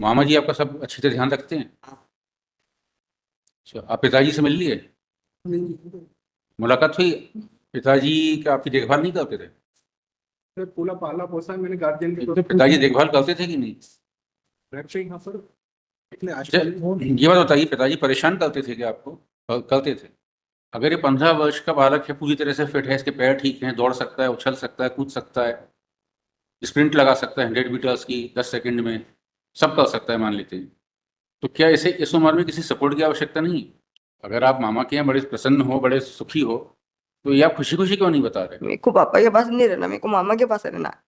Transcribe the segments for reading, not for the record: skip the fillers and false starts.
मामा जी आपका सब अच्छे से ध्यान रखते हैं? अच्छा, आप पिताजी से मिल लिए? नहीं, मुलाकात हुई? पिताजी क्या आपकी देखभाल नहीं करते थे? सर पूरा पाला पोसा मैंने गार्जियन के तौर पे पिताजी देखभाल करते थे कि नहीं? घर पे यहाँ पर इतने अच्छा, आजकल ये बात बताइए, पिताजी परेशान करते थे कि आपको? करते थे? अगर ये 15 वर्ष का बालक है, पूरी तरह से फिट है, इसके पैर ठीक हैं, दौड़ सकता है, उछल सकता है, कूद सकता है, स्प्रिंट लगा सकता है 100 मीटर्स की 10 सेकंड में, सब कर सकता है मान लेते हैं, तो क्या इसे इस उम्र में किसी सपोर्ट की आवश्यकता नहीं? अगर आप मामा के यहाँ बड़े प्रसन्न हो, बड़े सुखी हो, तो ये आप खुशी खुशी क्यों नहीं बता रहे? मेरे को पापा के पास नहीं रहना, मेरे को मामा के पास रहना है।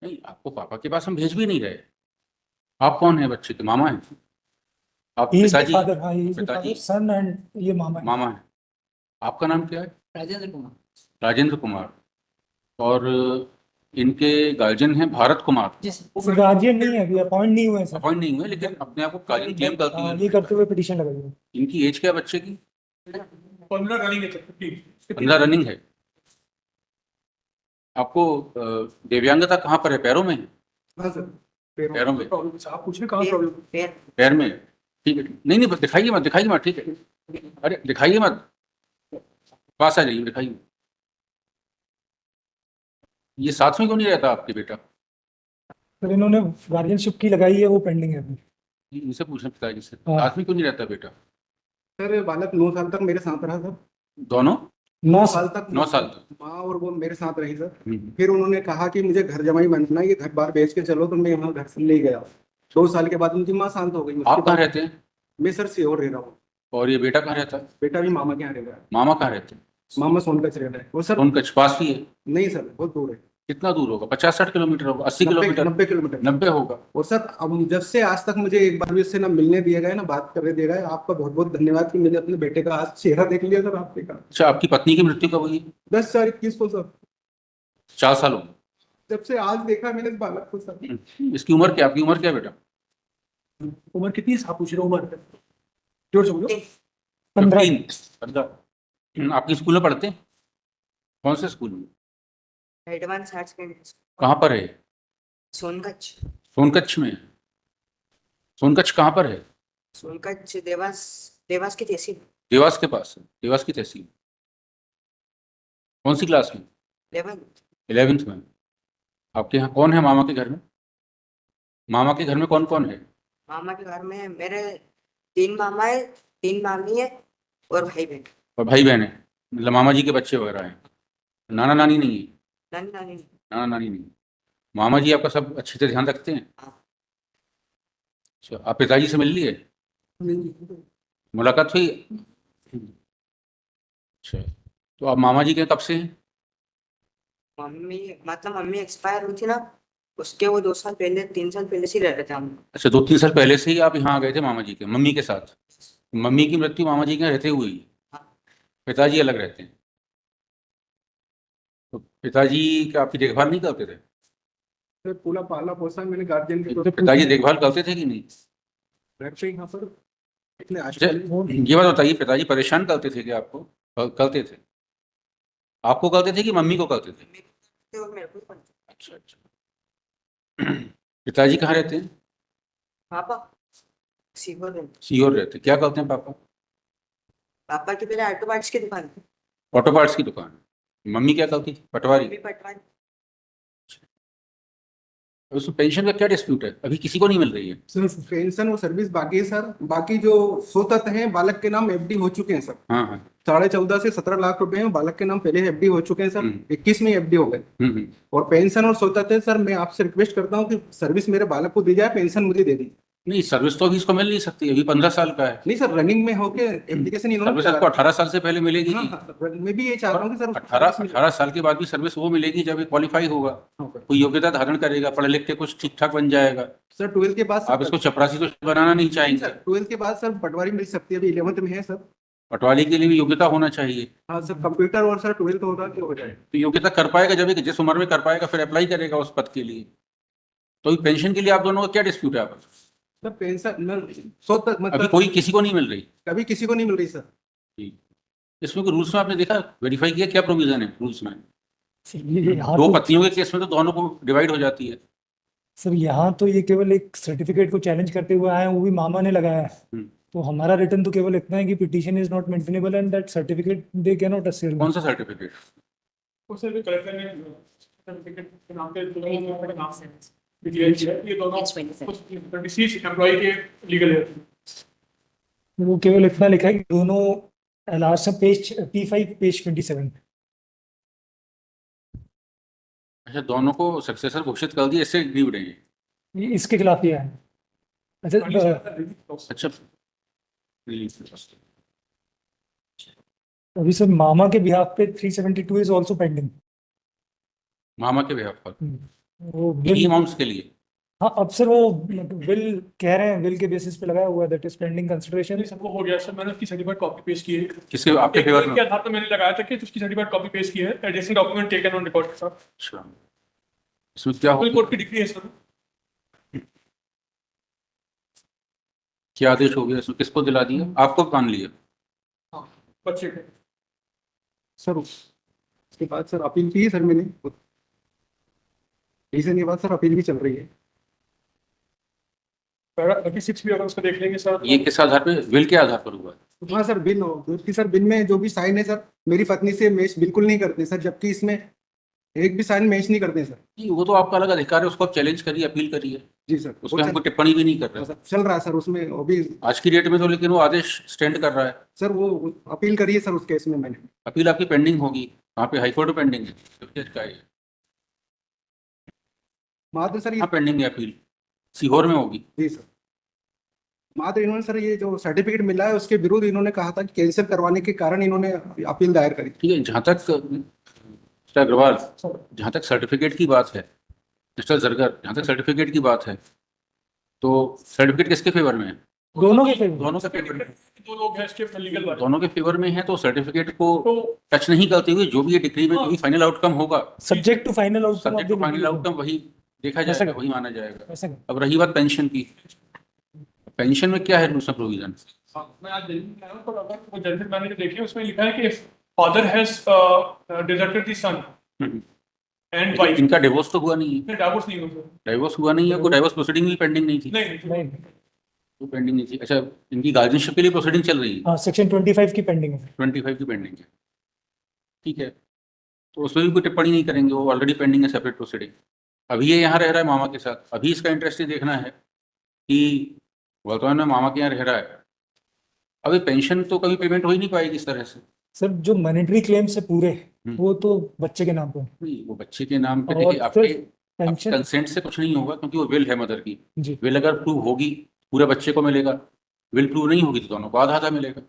नहीं, आपको पापा के पास हम भेज भी नहीं रहे। आप कौन है बच्चे के? मामा हैं आप? He is the पिताजी? father. हाँ, he is the पिताजी father, son and ये मामा है। मामा है। आपका नाम क्या है? राजेंद्र कुमार। राजेंद्र कुमार। और इनके गार्जियन हैं भारत कुमार। जी सर। गार्जियन नहीं है, अभी अपॉइंट नहीं हुए हैं सर। अपॉइंट नहीं हुए, लेकिन अपने आप को गार्जियन क्लेम करती हाँ, है। ये करते हुए पिटीशन लगाई है। इनकी एज क्या है बच्चे की? 15 रनिंग है सर। 15 रनिंग है। आपको दिव्यांगता कहाँ पर है? पैरों में है? हाँ सर, पैरों में? प्रॉब्लम आप पूछे कहाँ प्रॉब्लम? पैर में? ठीक है, नहीं नहीं, बस दिखाइए मत, दिखाइए मत, ठीक है। अरे दिखाइए मत, पास आ जाइए, दिखाइए। ये साथ में क्यों नहीं रहता आपके बेटा? सर इन्होंने गार्जियनशिप की लगाई है, वो पेंडिंग है अभी। इनसे पूछना पिताजी से, हाँ। साथ में क्यों नहीं रहता बेटा? सर बालक 9 साल तक मेरे साथ रहा सर। दोनों? 9 साल तक 9 साल तक? माँ और वो मेरे साथ रही सर। हम्म। फिर उन्होंने कहा कि मुझे घर जमाई बनना है, ये घर बार बेच के चलो, तो मैं यहाँ घर से ले गया। 2 साल के बाद उनकी माँ शांत हो गई। उसके आप कहाँ बाद रहते हैं? मैं सर सीहोर रह रहा हूँ। और ये बेटा कहाँ रहता है? बेटा भी मामा के यहाँ रह रहा है। मामा कहाँ रहते हैं? मामा सोनकच रह रहा है वो सर। उनका पास ही है? नहीं सर, बहुत दूर है। कितना दूर होगा? 50-60 किलोमीटर होगा? 80 90 किलोमीटर? 90 किलोमीटर। 90 होगा? और सर अब जब से आज तक मुझे एक बार भी उससे ना मिलने दिया गया ना बात करने दिया गया, आपका बहुत बहुत धन्यवाद कि मैंने अपने बेटे का आज चेहरा देख लिया सर आपने का। अच्छा, आपकी पत्नी की मृत्यु कब हुई? 10/4/21 को सर। 4 साल हो जब से आज देखा मैंने इस बालक को सर। गए। इसकी उम्र क्या? आपकी उम्र क्या है बेटा? उम्र कितनी आप पूछ रहे हो? उम्र जोर से बोलो। 15। 15। आपके स्कूल में पढ़ते हैं? कौन से स्कूल में? एडवांस हायर सेकेंडरी कहाँ पर है? सोनकच्छ। सोनकच्छ में? सोनकच्छ कहाँ पर है? सोनकच्छ देवास, देवास की तहसील। देवास के पास है? देवास की तहसील? कौन सी क्लास में? 11th। 11th में? आपके यहाँ कौन है मामा के घर में? मामा के घर में कौन कौन है? मामा के घर में मेरे 3 मामा है, 3 मामी है और भाई बहन। और भाई बहन है? मतलब मामा जी के बच्चे वगैरह हैं? नाना नानी नहीं है? नानी नानी। नाना नानी नहीं? मामा जी आपका सब अच्छे से ध्यान रखते हैं? हाँ। अच्छा, आप पिताजी से मिल लिए? नहीं, मुलाकात हुई? अच्छा, तो आप मामा जी के कब से हैं? मम्मी मतलब मम्मी एक्सपायर हुई थी ना, उसके वो 2 साल पहले 3 साल पहले से रह रहे थे हम। अच्छा, 2-3 साल पहले से ही आप यहाँ आ गए थे मामा जी के, मम्मी के साथ? मम्मी की मृत्यु मामा जी के यहाँ रहते हुए ही? हाँ। पिताजी अलग रहते हैं? तो पिताजी क्या आपकी देखभाल नहीं करते थे? सर पूरा पाला पोसा मैंने गार्जियन के तौर तो पे पिताजी देखभाल करते थे कि नहीं? घर पे यहाँ पर इतने अच्छा, आजकल ये बात बताइए, पिताजी परेशान करते थे कि आपको? करते थे? आपको करते थे कि मम्मी को करते थे? और मेरे को पढ़ते। अच्छा अच्छा। पिताजी कहाँ रहते हैं? पापा सीहोर में। सीहोर रहते हैं। क्या करते हैं पापा? पापा की पहले ऑटो पार्ट्स की दुकान थी। ऑटो पार्ट्स की दुकान? मम्मी क्या करती थी? पटवारी? मम्मी पटवारी। उसमें पेंशन का क्या डिस्प्यूट है? अभी किसी को नहीं मिल रही है? सर पेंशन और सर्विस बाकी है सर। बाकी जो 100 तत्व हैं बालक के नाम एफडी हो चुके हैं सर। हाँ हाँ। 14.5 से 17 लाख रुपए हैं बालक के नाम पहले एफडी हो चुके हैं सर। 21 में एफडी हो गए। हम्म। और पेंशन और 100 तत्व है सर। मैं आपसे रिक्वेस्ट करता हूँ कि सर्विस मेरे बालक को दी जाए, पेंशन मुझे दे दी। नहीं, सर्विस तो अभी इसको मिल नहीं सकती, अभी 15 साल का है। नहीं सर, रनिंग में होके एप्लीकेशन इन्होंने सर्विस इसको 18 साल से पहले मिलेगी हाँ नहीं। हाँ, मैं भी ये चाहता हूँ कि सर उसको 18 सर्विस मिले। 18 साल के बाद भी सर्विस वो मिलेगी जब ये क्वालिफाई होगा, हाँ सर। कोई योग्यता धारण करेगा, पढ़ लिख के कुछ ठीक ठाक बन जाएगा। सर 12th के बाद आप इसको चपरासी तो बनाना नहीं चाहेंगे? सर 12th के बाद सर पटवारी मिल सकती है, अभी 11th में है सर। पटवारी के लिए भी योग्यता होना चाहिए। हाँ सर, कंप्यूटर और सर 12th होगा कि हो जाए। तो योग्यता कर पाएगा जब, जिस उम्र में कर पाएगा फिर अप्लाई करेगा उस पद के लिए। तो पेंशन के लिए आप दोनों का क्या डिस्प्यूट है आपस में? सर पेंशन 100 तक अभी मतलब कोई किसी को नहीं मिल रही? कभी किसी को नहीं मिल रही सर। ठीक। इसमें कोई रूल्स में आपने देखा, वेरीफाई किया क्या प्रोविजन है रूल्स में? ये दो पत्नियों के केस में तो दोनों को डिवाइड हो जाती है। सर यहाँ तो ये केवल एक सर्टिफिकेट को चैलेंज करते हुए आए हैं, वो भी मामा ने लगाया है। हम्म। तो हमारा रिटर्न तो केवल इतना है कि petition is not maintainable and that certificate they can not असेल। कौन सा सर्टिफिकेट? उसे भी कलेक्टर ने सर्टिफिकेट के नाम पे दोनों के नाम से डिक्लेयर किया है। ये दोनों डिसीज एम्प्लॉय के लीगल है। वो केवल इतना लिखा है कि दोनों लास्ट पेज P5 पेज 27। अच्छा, दोनों को सक्सेसर घोषित कर दिया, इससे एग्रीड है ये? ये इसके खिलाफ ही है। अच्छा अच्छा, रिलीज। अभी सर मामा के बिहाफ पे 372 इज आल्सो पेंडिंग। मामा के बिहाफ पर वो इन्हीं बिल, अमाउंट्स के लिए? हाँ अब सर वो बिल कह रहे हैं, बिल के बेसिस पे लगाया हुआ है, दैट इज पेंडिंग कंसिडरेशन। सबको हो गया सर, मैंने उसकी सर्टिफाइड कॉपी पेश की है। किसके आपके फेवर में? के आधार पर मैंने लगाया था कि उसकी सर्टिफाइड कॉपी पेश की है, additional document taken on record के साथ। अच्छा, इसमें क्या हो, कोर्ट की डिग्री है सर। क्या आदेश हो गया इसमें? किसको दिला दिया? आपको मान लिया? हाँ, बच्चे को। सर उसके बाद सर अपील की है सर मैंने, रीजन के बाद सर अपील भी चल रही है। 36 भी अगर उसको देख लेंगे सर। ये किस आधार पे, विल के आधार पर हुआ है? हाँ सर, बिल हो जबकि सर बिल में जो भी साइन है सर, मेरी पत्नी से मैच बिल्कुल नहीं करते सर, जबकि इसमें एक भी साइन मैच नहीं करते सर। नहीं, वो तो आपका अलग अधिकार है, उसको आप चैलेंज करिए, अपील करिए, जी सर, उस पर हम कोई टिप्पणी भी नहीं कर रहे। सर चल रहा है सर उसमें वो भी। आज की डेट में तो लेकिन वो आदेश स्टैंड कर रहा है। सर वो अपील करिए सर उस केस में मैंने। अपील आपकी पेंडिंग होगी, वहाँ पे हाईकोर्ट में पेंडिंग है। जज का है, मात्र सर कहाँ पेंडिंग है अपील? सीहोर में होगी। जी सर, मात्र इन्होंने सर ये जो सर्टिफिकेट मिला है उसके विरुद्ध इन्होंने कहा था कि कैंसिल करवाने के कारण इन्होंने अपील दायर करी। ठीक है, जहाँ तक मिस्टर अग्रवाल, जहाँ तक सर्टिफिकेट की बात है, मिस्टर जरगर, जहाँ तक सर्टिफिकेट की बात है, तो सर्टिफिकेट किसके फेवर में है? दोनों के फेवर। दोनों के फेवर में। दो लोग हैं इसके लीगल वाले। दोनों के फेवर में है, तो सर्टिफिकेट को तो टच नहीं करते हुए जो भी ये डिग्री में जो भी फाइनल आउटकम होगा, subject to final outcome subject to final outcome वही देखा ऐसा जाएगा, कर- वही माना जाएगा। ऐसा कर। अब रही बात पेंशन की, पेंशन में क्या है रूल्स एंड प्रोविजन? मैं आज दिल्ली में आया हूं, तो अगर वो जजमेंट मैंने जो देखी है उसमें लिखा है कि father has deserted the son and wife. इनका डिवोर्स तो हुआ नहीं है? डाइवोर्स नहीं हुआ। डाइवोर्स हुआ नहीं है, कोई डाइवोर्स प्रोसीडिंग भी पेंडिंग नहीं थी? नहीं नहीं, वो पेंडिंग नहीं थी। अच्छा, इनकी गार्जियनशिप के लिए प्रोसीडिंग चल रही है? हाँ सेक्शन 25 की पेंडिंग है। 25 की पेंडिंग है, ठीक है, तो उसमें भी कोई टिप्पणी नहीं करेंगे, वो ऑलरेडी पेंडिंग है, सेपरेट प्रोसीडिंग। अभी ये यहाँ रह रहा है मामा के साथ, अभी इसका इंटरेस्ट ये देखना है कि वर्तमान में मामा के यहाँ रह रहा है, अभी पेंशन तो कभी पेमेंट हो ही नहीं पाएगी इस तरह से। सर जो मॉनेटरी क्लेम से पूरे हम्म। वो तो बच्चे के नाम पे। नहीं, वो बच्चे के नाम पे और देखिए, आपके पेंशन कंसेंट से कुछ नहीं होगा, क्योंकि वो विल है मदर की। जी विल अगर प्रूव होगी पूरे बच्चे को मिलेगा, विल प्रूव नहीं होगी तो दोनों को आधा आधा मिलेगा।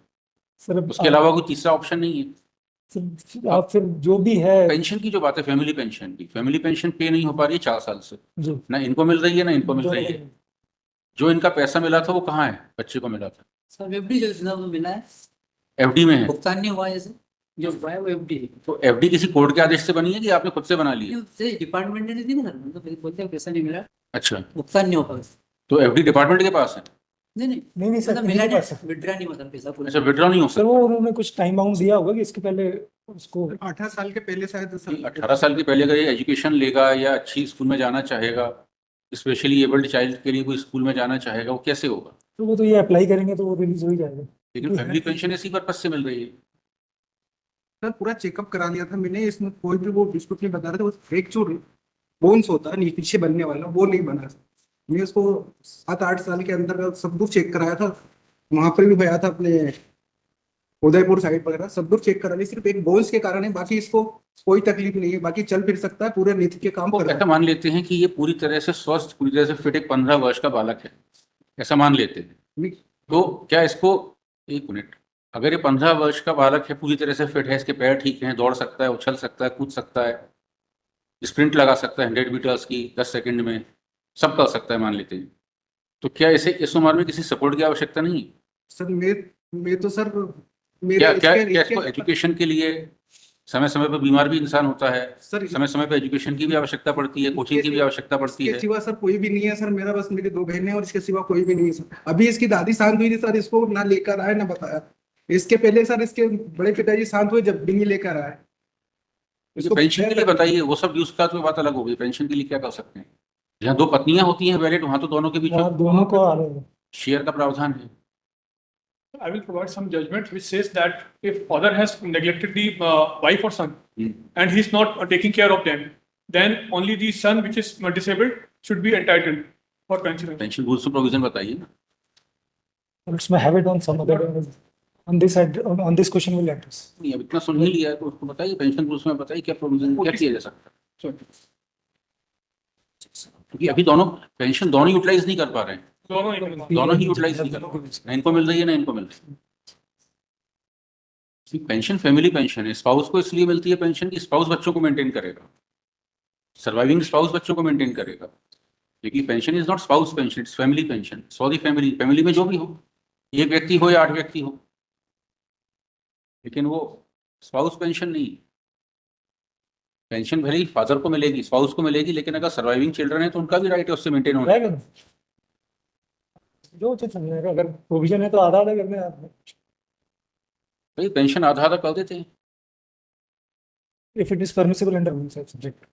सर उसके अलावा कोई तीसरा ऑप्शन नहीं है। सर, आप फिर जो भी है पेंशन की जो बात है, फैमिली पेंशन की, फैमिली पेंशन पे नहीं हो पा रही है 4 साल से, जो ना इनको मिल रही है ना इनको मिल रही है। जो इनका पैसा मिला था वो कहाँ है? बच्चे को मिला था, सर एफडी जो जितना तो मिला है, एफडी में है। भुगतान नहीं हुआ है, जैसे जो हुआ है वो एफडी है। तो एफडी किसी कोर्ट के आदेश से बनी है कि आपने खुद से बना ली है? डिपार्टमेंट ने दी ना सर, मतलब बोलते हैं पैसा नहीं मिला, अच्छा, भुगतान नहीं हो पाया। तो एफडी डिपार्टमेंट के पास है? नहीं नहीं नहीं सर, मतलब इनके मिला पास है। नहीं, विड्रा नहीं हुआ सर पैसा पूरा। अच्छा, विड्रॉ नहीं हो सर सकता? वो उन्होंने कुछ टाइम बाउंड दिया होगा कि इसके पहले उसको 18 साल के पहले शायद सर 18 साल के पहले अगर ये एजुकेशन लेगा या अच्छी स्कूल में जाना चाहेगा, स्पेशली एबल्ड चाइल्ड के लिए कोई स्कूल में जाना चाहेगा, वो कैसे होगा? तो वो तो ये अप्लाई करेंगे तो वो रिलीज हो ही जाएगा। लेकिन फैमिली पेंशन इसी पर्पज से मिल रही है। सर पूरा चेकअप करा लिया था मैंने, इसमें कोई भी वो डिस्प्यूट नहीं बता रहे थे, वो एक जो बोन्स होता है पीछे बनने वाला वो नहीं बना सर। मैं उसको 7-8 साल के अंदर सब कुछ चेक कराया था, वहां पर भी गया था अपने उदयपुर साइड वगैरह, सब कुछ चेक करा लिया, सिर्फ एक बोन्स के कारण है, बाकी इसको कोई तकलीफ नहीं है, बाकी चल फिर सकता है, पूरे नीति के काम तो कर रहा ऐसा है। मान लेते हैं कि ये पूरी तरह से स्वस्थ, पूरी तरह से फिट एक 15 वर्ष का बालक है, ऐसा मान लेते हैं, नहीं, तो क्या इसको, एक मिनट, अगर ये 15 वर्ष का बालक है, पूरी तरह से फिट है, इसके पैर ठीक हैं, दौड़ सकता है, उछल सकता है, कूद सकता है, स्प्रिंट लगा सकता है 100 मीटर्स की 10 सेकंड में, सब कर सकता है मान लेते हैं, तो क्या इसे इस उम्र में किसी सपोर्ट की आवश्यकता नहीं है? सर मैं तो सर क्या मेरे क्या इसके क्या इसको एजुकेशन के लिए समय समय पर बीमार भी इंसान होता है, सर समय समय पर एजुकेशन की भी आवश्यकता पड़ती है, कोचिंग की भी आवश्यकता पड़ती इसके है। सिवा सर कोई भी नहीं है सर, मेरा बस मेरी 2 बहनें और इसके सिवा कोई भी नहीं है सर। अभी इसकी दादी शांत हुई थी सर, इसको ना लेकर आए ना बताया। इसके पहले सर इसके बड़े पिताजी शांत हुए जब भी नहीं लेकर आए। पेंशन के लिए बताइए, वो सब यूज का तो बात अलग हो गई, पेंशन के लिए क्या कर सकते हैं? जहाँ दो पत्नियां होती हैं वैलिड, वहां तो दोनों के बीच वहाँ में दोनों को आगे शेयर का प्रावधान है। I will provide some judgment which says that if father has neglected the wife or son and he's not taking care of them, then only the son which is disabled should be entitled for pension. Pension rules में provision बताइए ना। Let's have it on some other day. On this question we'll address. नहीं, अब इतना सुन ही लिया है तो उसको बताइए, पेंशन रूल्स में बताइए क्या प्रोविजन, क्या किया जा सकता है। क्योंकि अभी दोनों पेंशन दोनों यूटिलाइज नहीं कर पा रहे हैं, दोनों ही यूटिलाइज नहीं कर पा रहे, ना इनको मिल रही है ना इनको मिल रही है। पेंशन फैमिली पेंशन है, स्पाउस को इसलिए मिलती है पेंशन कि स्पाउस बच्चों को मेंटेन करेगा, सर्वाइविंग स्पाउस बच्चों को मेंटेन करेगा। लेकिन pension is not spouse pension, it's family pension, for the family, family में जो भी हो, एक व्यक्ति हो या 8 व्यक्ति हो, लेकिन वो स्पाउस पेंशन नहीं। पेंशन भले ही फादर को मिलेगी, स्पाउस को मिलेगी, लेकिन अगर सर्वाइविंग चिल्ड्रन है तो उनका भी राइट है उससे मेंटेन होना। रहेगा ना? जो उचित समझेगा, अगर प्रोविजन है तो आधा आधा करने आप भाई पेंशन आधा आधा कर देते हैं। if it is permissible under one subject.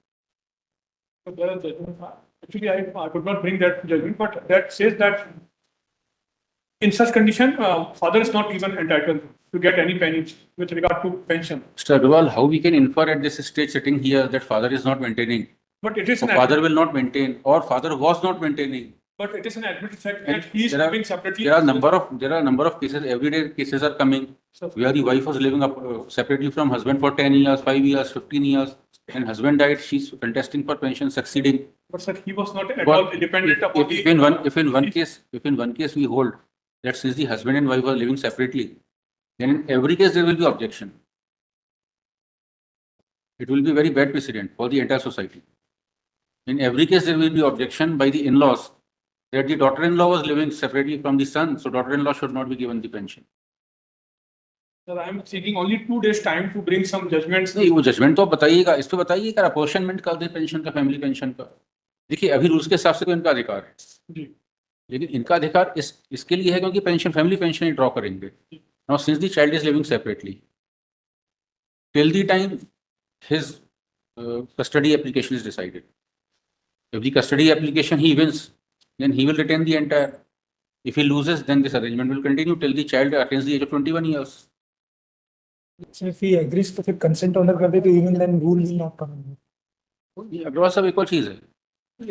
So there are judgments. Actually, I could not bring that judgment, but that says that in such condition, father is not even entitled to get any pennies with regard to pension. Mr. Agarwal, how we can infer at this stage sitting here that father is not maintaining, But it is or an father will not maintain, or father was not maintaining? but it is an admitted fact that he is There are- living separately. There are number of cases, everyday cases are coming where the wife was living up, separately from husband for 10 years, 5 years, 15 years, and husband died, she's contesting for pension, succeeding. But sir, he was not at But all dependent upon if in one case we hold that since the husband and wife are living separately, then in every case there will be objection. It will be very bad precedent for the entire society. In every case there will be objection by the in-laws that the daughter-in-law was living separately from the son, so daughter-in-law should not be given the pension. Sir, I am seeking only 2 days time to bring some judgments. नहीं, वो judgement तो बताइएगा, इस पे बताइएगा apportionment कर दे pension का, family pension का। देखिए अभी रूल्स के हिसाब से तो इनका अधिकार है, जी। लेकिन इनका अधिकार इसके लिए है क्योंकि पेंशन फैमिली पेंशन ही ड्रॉ करेंगे। Now since the child is living separately till the time his custody application is decided. If the custody application he wins, then he will retain the entire. If he loses, then this arrangement will continue till the child attains the age of 21 years. So if he agrees to फिर consent order कर दे तो even then rule will not come. ये अग्रवाल साहब एक और चीज है,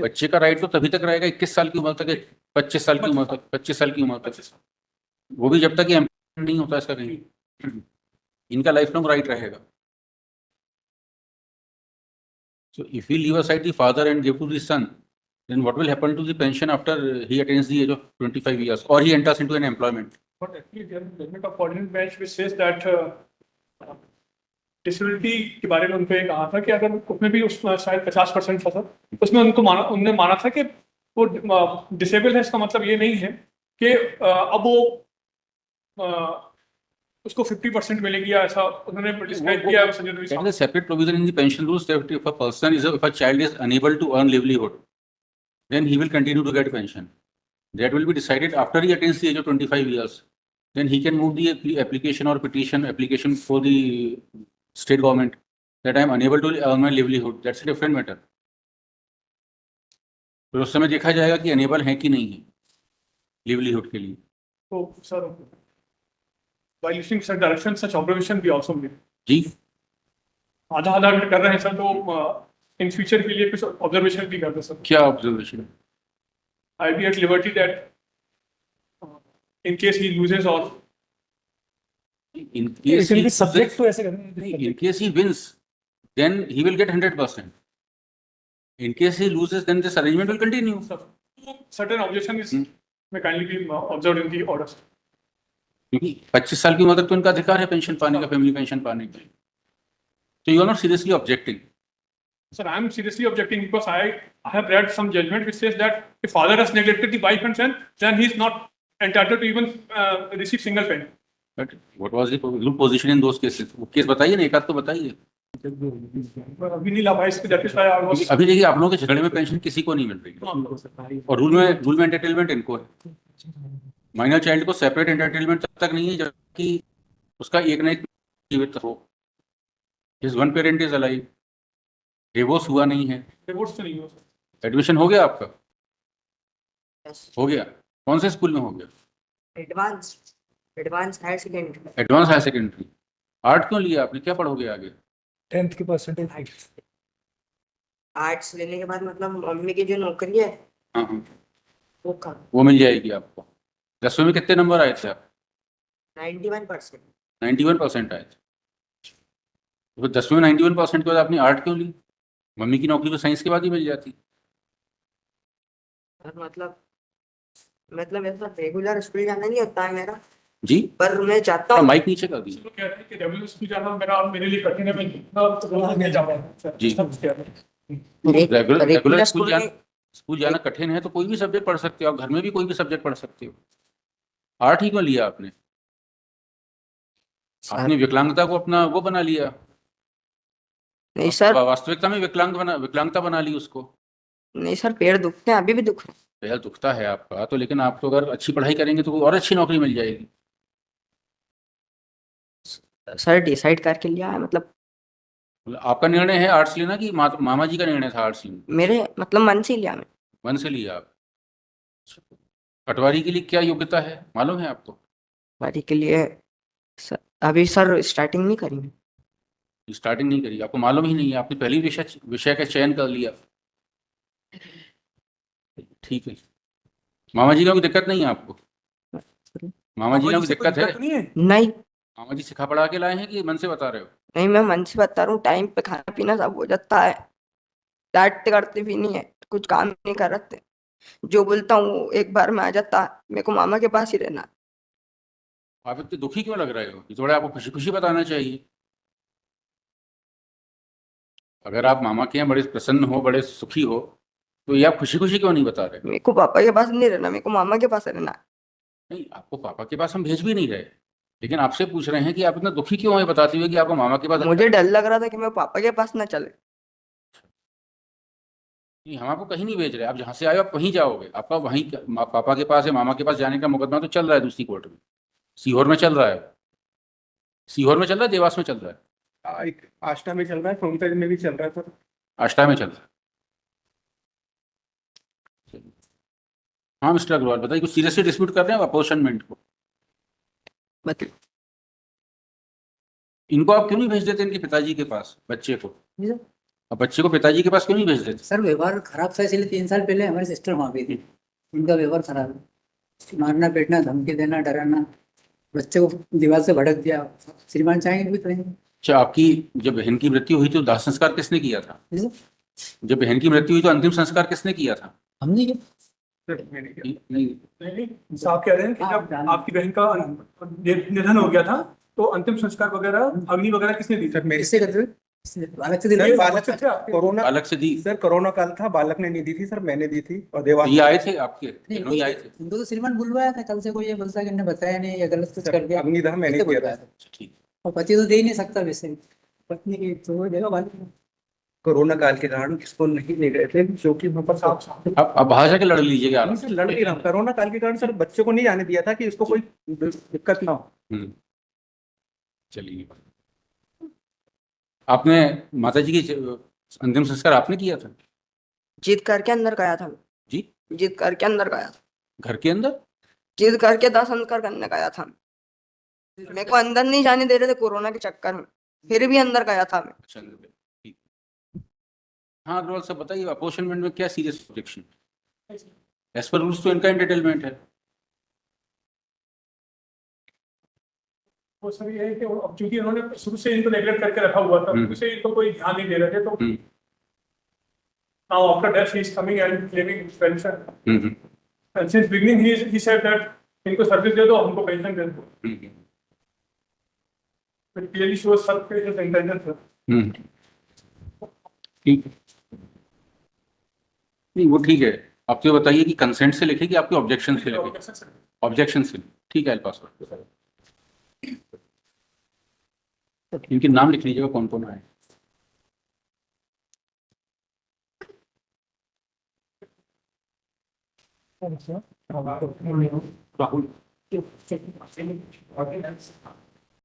बच्चे का राइट तो तभी तक रहेगा 21 साल की उम्र तक, 25 साल की उम्र तक, 25 साल की उम्र तक, वो भी जब तक ये एम्प्लॉयमेंट नहीं होता इसका कहीं, इनका लाइफ लॉन्ग राइट रहेगा। So if we leave aside the father and give to the son, then what will happen to the pension after he attains the age of 25 years or he enters into an employment? But actually, there is a judgment of coordinate bench which says that disability के बारे में उनको ये कहा था कि अगर उसमें भी उसमें शायद 50% था सर, उसमें उन्होंने माना था कि वो डिसेबल है, इसका मतलब ये नहीं है कि अब वो उसको 50% मिलेगी या ऐसा उन्होंने डिस्क्राइब किया है Sanjay There is a separate provision in the pension rules that if a person is if a child is unable to earn livelihood, then he will continue to get pension. That will be decided after he attains the age of 25 years. Then he can move the application or petition application for the state government that I am unable to earn my livelihood. That's a different matter. फिर उस समय देखा जाएगा कि enable है कि नहीं है लिवलीहुड के लिए। तो sir while listening to such direction, such observation भी also made. जी आधा आधा कर रहे हैं सर, तो इन फ्यूचर के लिए कुछ ऑब्जर्वेशन भी करते सर। क्या observation? I be at liberty that in case he loses or In It case will he be subject to ऐसे नहीं, करना. in case he wins, then he will get 100%. In case he loses, then this arrangement will continue. certain objection is may kindly be observed in the orders. क्योंकि 25 साल की उम्र तक तो इनका अधिकार है पेंशन पाने का, फैमिली पेंशन पाने का। तो you are not seriously objecting? Sir, I am seriously objecting because I have read some judgment which says that if father has neglected the wife and son, then he is not entitled to even receive single penny. But what was the legal position in those cases? वो case बताइए ना, एक आध तो बताइए। अभी नहीं ला पाया इसके, that is why I was अभी देखिए आप लोगों के झगड़े में पेंशन किसी को नहीं मिल रही है और रूल में एंटरटेनमेंट इनको है। माइनर चाइल्ड को सेपरेट एंटरटेनमेंट तब तक नहीं है जबकि उसका एक ना एक जीवित हो, his one parent is alive, divorce हुआ नहीं है। divorce तो नहीं हुआ सर। एडमिशन हो गया आपका? यस। हो गया? कौन से स्कूल में हो गया? Advance advance higher secondary. Advance higher secondary. Art क्यों लिया आपने, क्या पढ़ोगे आगे? 10th की परसेंटेज। आर्ट्स लेने के बाद मतलब मम्मी की जो नौकरी है हाँ हाँ, वो कम। वो मिल जाएगी आपको। 10वीं में कितने नंबर आए थे आप? 91%। 91% आए थे। तो 10वीं में 91% के बाद आपने आर्ट क्यों ली? मम्मी की नौकरी तो साइंस के बाद ही मिल जाती। और मतलब ऐसा रेगुलर स्कूल जाना नहीं होता है मेरा, जी, पर मैं चाहता थोड़ा हूँ। माइक नीचे कर दीजिए। तो कह रहे हैं कि रेगुलर स्कूल जाना मेरे लिए कठिन है, मैं जितना तो रोज नहीं जा पाऊंगा जी। सब कह रहे हैं। रेगुलर रेगुलर स्कूल स्कूल में स्कूल जाना कठिन है तो कोई भी सब्जेक्ट पढ़ सकते हो आप, घर में भी कोई भी सब्जेक्ट पढ़ सकते हो। आर्ट ही क्यों लिया आपने? आपने विकलांगता को अपना वो बना लिया। नहीं सर, वास्तविकता में विकलांगता बना ली उसको। नहीं सर, पैर दुखते हैं, अभी भी दुख रहे पहल दुखता है आपका तो, लेकिन आप तो अगर अच्छी पढ़ाई करेंगे तो कोई और अच्छी नौकरी मिल जाएगी। हैं। सर डिसाइड करके लिया है, मतलब मतलब आपका निर्णय है आर्ट्स लेना कि मामा जी का निर्णय था आर्ट्स लेना? मेरे मतलब मन से ही लिया मैं। मन से लिया आप। पटवारी के लिए क्या योग्यता है मालूम है आपको? बारी के लिए सर, अभी सर स्टार्टिंग नहीं करी मैं। स्टार्टिंग नहीं करी, आपको मालूम ही नहीं है, आपने पहली विषय विषय का चयन कर लिया। ठीक है। मामा जी का कोई दिक्कत नहीं है आपको? मामा जी का कोई दिक्कत है? नहीं है। नहीं, मामा जी सिखा पढ़ा के लाए हैं कि मन से बता रहे हो? नहीं, मैं मन से बता रहा हूँ, टाइम पे खाना पीना सब हो जाता है, डांटते करते भी नहीं है, कुछ काम नहीं करते, जो बोलता हूँ वो एक बार में आ जाता है, मेरे को मामा के पास ही रहना। आप इतने दुखी क्यों लग रहे हो? ये थोड़ा आपको खुशी खुशी बताना चाहिए। अगर आप मामा के यहाँ बड़े प्रसन्न हो, बड़े सुखी हो, तो ये आप खुशी खुशी क्यों नहीं बता रहे? मेरे को पापा के पास नहीं रहना, मेरे को मामा के पास रहना। नहीं, आपको पापा के पास हम भेज भी नहीं रहे, लेकिन आपसे पूछ रहे हैं कि आप इतना दुखी क्यों हैं बताते हुए कि आपको मामा के पास मुझे डर लग रहा था कि मैं पापा के पास ना चले। नहीं, हम आपको कहीं नहीं भेज रहे, आप जहाँ से आए हो आप वहीं जाओगे, आपका वहीं पापा के पास है, मामा के पास जाने का मुकदमा तो चल रहा है दूसरी कोर्ट में। सीहोर में चल रहा है, सीहोर में चल रहा है, देवास में चल रहा है? एक आष्टा में चल रहा है, सोनतरी में भी चल रहा है सर। आष्टा में चल रहा है। हाँ मिस्टर अग्रवाल बताइए, कुछ सीरियसली डिस्प्यूट कर रहे हैं अपोजिशनमेंट को? मतलब इनको आप क्यों नहीं भेज देते इनके पिताजी के पास बच्चे को? जी सर। अब बच्चे को पिताजी के पास क्यों नहीं भेज देते? सर व्यवहार खराब था, इसलिए 3 साल पहले हमारी सिस्टर वहाँ गई थी। उनका व्यवहार खराब है, मारना पीटना, धमकी देना, डराना, बच्चे को दीवार से भड़क दिया। श्रीमान चाहेंगे भी करेंगे। अच्छा, आपकी जब बहन की मृत्यु हुई तो दाह संस्कार किसने किया था? जी सर। जब बहन की मृत्यु हुई तो अंतिम संस्कार किसने किया था? हमने ये सर मैंने किया। नहीं, नहीं, साहब कह रहे हैं कि हाँ, जब जान- आपकी बहन का निधन हो गया था तो अंतिम संस्कार वगैरह, अग्नि वगैरह किसने दी? सर मेरे इससे करते हुए अलग से सर दिल बालक थे आपके? कोरोना अलग से दी? सर कोरोना काल था, बालक ने नहीं दी थी सर, मैंने दी थी। और देवास ये आए थे आपके, नहीं, दोनों ही आए थे? इनको तो श्रीमान बुलवाया था, कल से कोई ये बोलता कि इन्होंने बताया नहीं या गलत कुछ सर, कर दिया। अग्निदाह मैंने इससे किया बुलवाया था। था। ठीक। और पति तो दे ही नहीं सकता वैसे, पत्नी की तो वो देगा बालक को। कोरोना काल के कारण इसको नहीं ले गए थे, जो कि वहाँ पर साहब अब बाहर जाके लड़ लीजिएगा नहीं आप। सर, लड़ नहीं रहा हूँ। कोरोना काल के कारण सर बच्चे को नहीं आने दिया था कि इसको कोई दिक्कत ना हो। हम्म, चलिए। आपने माता जी की अंतिम संस्कार आपने किया था? जीत करके अंदर गया था मैं। जी? जीत करके अंदर गया था। घर के अंदर? जीत करके दाह संस्कार करने गया था मैं। मेरे को अंदर नहीं जाने दे रहे थे कोरोना के चक्कर में, फिर भी अंदर गया था मैं। अच्छा, अंदर पे। ठीक। हाँ अग्रवाल साहब बताइए, अपोजिशनमेंट में क्या serious objection? As per rules तो इनका एंटरटेनमेंट है। वो सर ये है कि अब चूंकि उन्होंने शुरू से इनको नेगलेक्ट करके रखा हुआ था, शुरू से इनको कोई ध्यान नहीं दे रहे थे, तो हम्म, now after death he is coming and claiming pension, hmm, and since beginning he said that इनको सर्विस दे दो, हमको पेंशन दे दो। हम्म, It clearly shows sir के जो intention था। ठीक। नहीं वो ठीक है, आप तो बताइए कि कंसेंट से लिखे कि आपके ऑब्जेक्शन से लिखे? ऑब्जेक्शन से। ठीक है अल्पास, इनके नाम लिख लीजिएगा कौन कौन आए। राहुल